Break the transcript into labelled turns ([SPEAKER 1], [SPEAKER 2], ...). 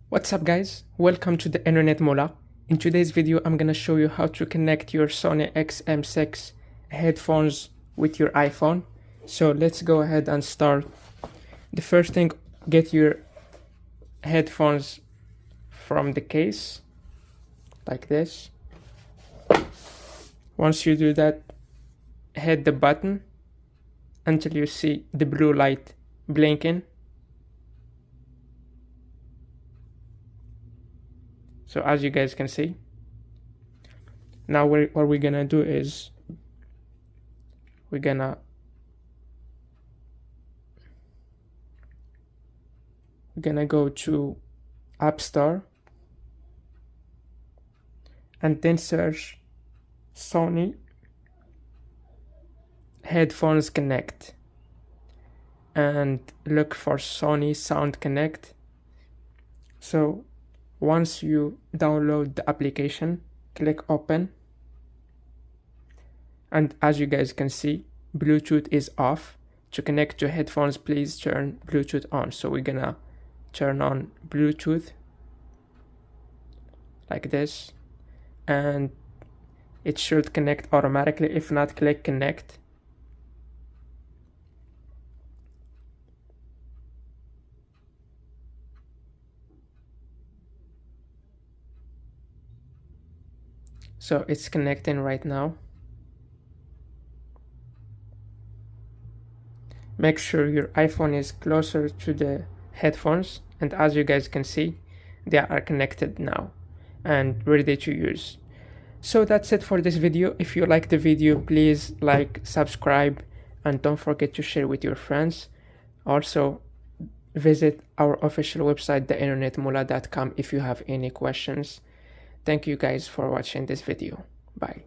[SPEAKER 1] What's up guys, welcome to the Internet Mola. In today's video I'm gonna show you how to connect your Sony XM6 headphones with your iPhone. So let's go ahead and start. The first thing, get your headphones from the case like this. Once you do that, hit the button until you see the blue light blinking. So as you guys can see, now what we're gonna do is we're gonna go to App Store and then search Sony Headphones Connect and look for Sony Sound Connect. So once you download the application, click open, and as you guys can see, Bluetooth is off. To connect your headphones, please turn Bluetooth on. So we're gonna turn on Bluetooth like this, and it should connect automatically. If not, click connect. So it's connecting right now. Make sure your iPhone is closer to the headphones, and as you guys can see, they are connected now and ready to use. So that's it for this video. If you like the video, please like, subscribe, and don't forget to share with your friends. Also, visit our official website, theinternetmola.com, if you have any questions. Thank you guys for watching this video. Bye.